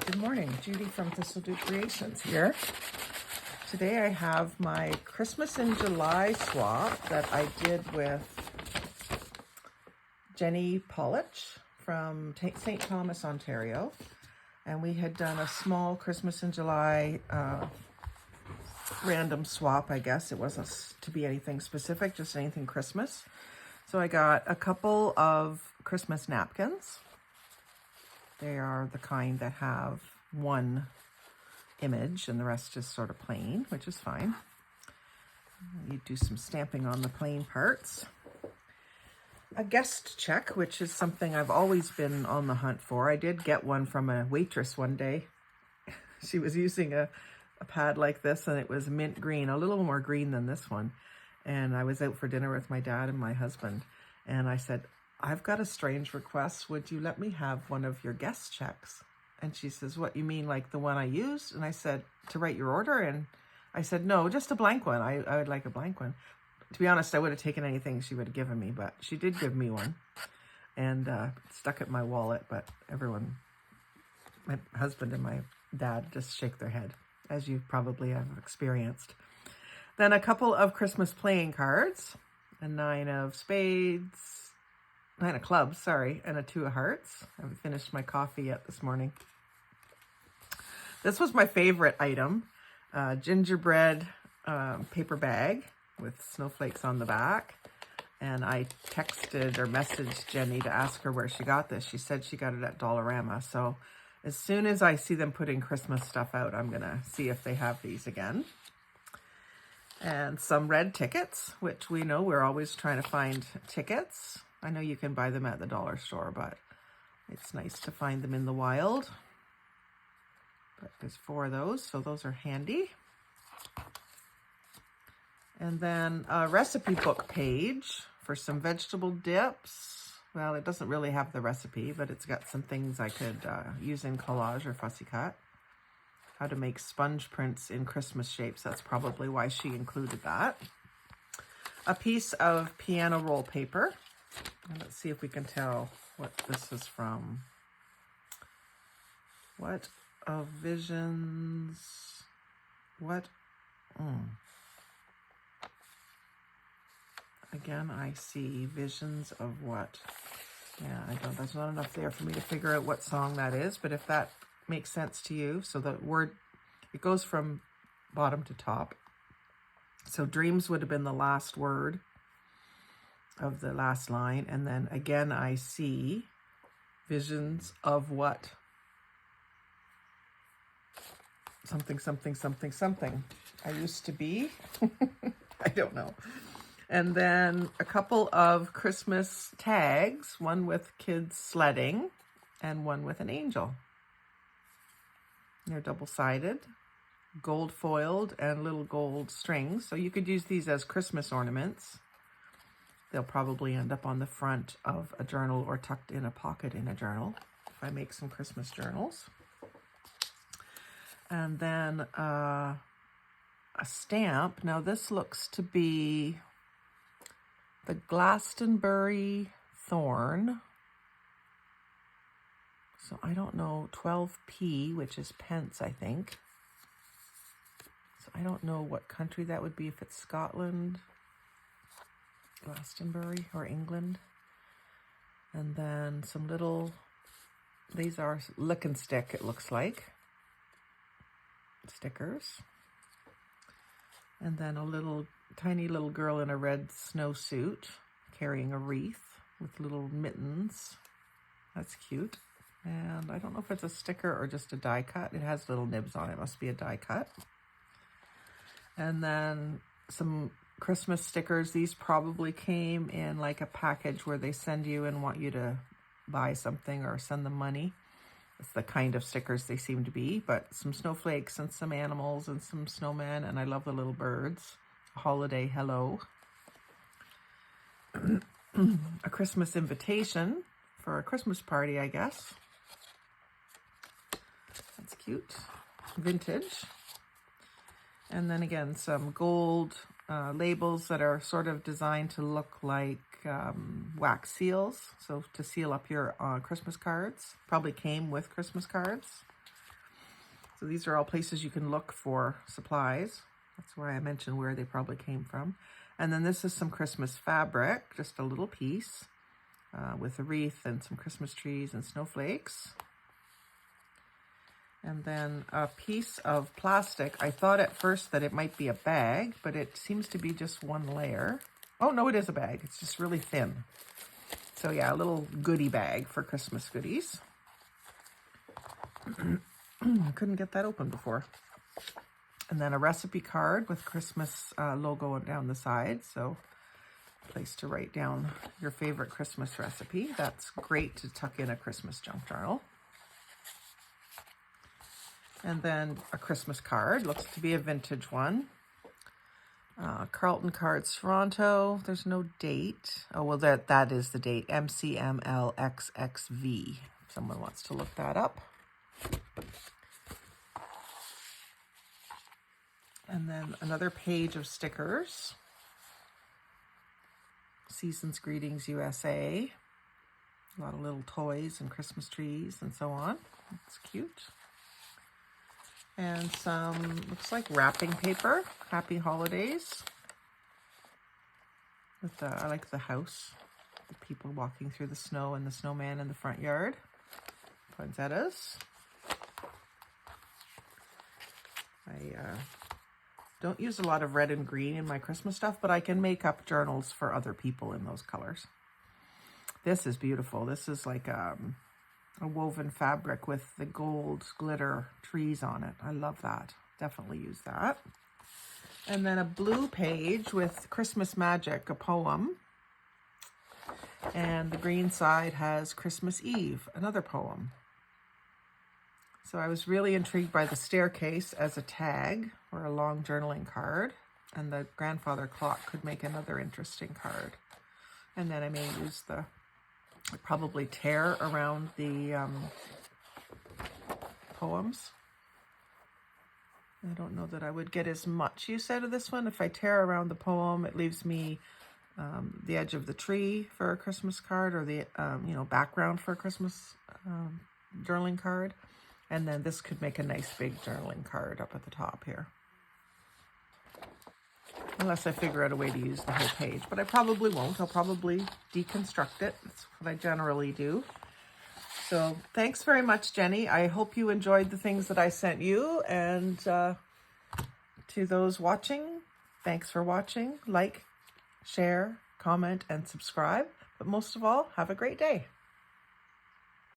Good morning, Judy from Thistledew Creations here. Today I have my Christmas in July swap that I did with Jenny Pollich from St. Thomas, Ontario. And we had done a small Christmas in July random swap, I guess. It wasn't to be anything specific, just anything Christmas. So I got a couple of Christmas napkins. They are the kind that have one image and the rest is sort of plain, which is fine. You do some stamping on the plain parts. A guest check, which is something I've always been on the hunt for. I did get one from a waitress one day. She was using a pad like this and it was mint green, a little more green than this one. And I was out for dinner with my dad and my husband. And I said, I've got a strange request. Would you let me have one of your guest checks? And she says, what, you mean like the one I used? And I said, to write your order? And I said, no, just a blank one. I would like a blank one. To be honest, I would have taken anything she would have given me, but she did give me one. And stuck it in my wallet, but everyone, my husband and my dad just shake their head, as you probably have experienced. Then a couple of Christmas playing cards, a 9 of clubs, sorry, and a 2 of hearts. I haven't finished my coffee yet this morning. This was my favorite item, gingerbread paper bag with snowflakes on the back. And I texted or messaged Jenny to ask her where she got this. She said she got it at Dollarama. So as soon as I see them putting Christmas stuff out, I'm gonna see if they have these again. And some red tickets, which we know we're always trying to find tickets. I know you can buy them at the dollar store, but it's nice to find them in the wild. But there's 4 of those, so those are handy. And then a recipe book page for some vegetable dips. Well, it doesn't really have the recipe, but it's got some things I could use in collage or fussy cut. How to make sponge prints in Christmas shapes. That's probably why she included that. A piece of piano roll paper. And let's see if we can tell what this is from. What of visions? What? Again, I see visions of what? Yeah, there's not enough there for me to figure out what song that is, but if that makes sense to you. So the word, it goes from bottom to top. So dreams would have been the last word of the last line. And then again, I see visions of what? Something, something, something, something. I used to be. I don't know. And then a couple of Christmas tags, one with kids sledding and one with an angel. They're double-sided, gold foiled, and little gold strings. So you could use these as Christmas ornaments. They'll probably end up on the front of a journal or tucked in a pocket in a journal if I make some Christmas journals. And then a stamp. Now this looks to be the Glastonbury thorn. So I don't know, 12p, which is pence, I think. So I don't know what country that would be, if it's Scotland, Glastonbury, or England. And then some little, these are lick and stick, it looks like. Stickers. And then a little, tiny little girl in a red snowsuit carrying a wreath with little mittens. That's cute. And I don't know if it's a sticker or just a die cut. It has little nibs on it. It must be a die cut. And then some Christmas stickers. These probably came in like a package where they send you and want you to buy something or send them money. It's the kind of stickers they seem to be. But some snowflakes and some animals and some snowmen. And I love the little birds. A holiday hello. A Christmas invitation for a Christmas party, I guess. That's cute. Vintage. And then again, some gold labels that are sort of designed to look like wax seals. So to seal up your Christmas cards. Probably came with Christmas cards. So these are all places you can look for supplies. That's why I mentioned where they probably came from. And then this is some Christmas fabric, just a little piece with a wreath and some Christmas trees and snowflakes. And then a piece of plastic. I thought at first that it might be a bag, but it seems to be just one layer. Oh, no, it is a bag. It's just really thin. So yeah, a little goodie bag for Christmas goodies. I couldn't get that open before. And then a recipe card with Christmas logo down the side. So a place to write down your favorite Christmas recipe. That's great to tuck in a Christmas junk journal. And then a Christmas card, looks to be a vintage one. Carlton Cards Toronto, there's no date. Oh, well, that is the date, MCMLXXV. If someone wants to look that up. And then another page of stickers. Season's Greetings USA. A lot of little toys and Christmas trees and so on. That's cute. And some, looks like wrapping paper. Happy holidays. With the, I like the house. The people walking through the snow and the snowman in the front yard. Poinsettias. I don't use a lot of red and green in my Christmas stuff, but I can make up journals for other people in those colors. This is beautiful. This is like a woven fabric with the gold glitter trees on it. I love that. Definitely use that. And then a blue page with Christmas Magic, a poem. And the green side has Christmas Eve, another poem. So I was really intrigued by the staircase as a tag or a long journaling card. And the grandfather clock could make another interesting card. And then I may use the probably tear around the poems. I don't know that I would get as much use out of this one. If I tear around the poem, it leaves me the edge of the tree for a Christmas card, or the background for a Christmas journaling card. And then this could make a nice big journaling card up at the top here. Unless I figure out a way to use the whole page, but I probably won't. I'll probably deconstruct it. That's what I generally do. So thanks very much, Jenny. I hope you enjoyed the things that I sent you. And to those watching, thanks for watching. Like, share, comment, and subscribe. But most of all, have a great day.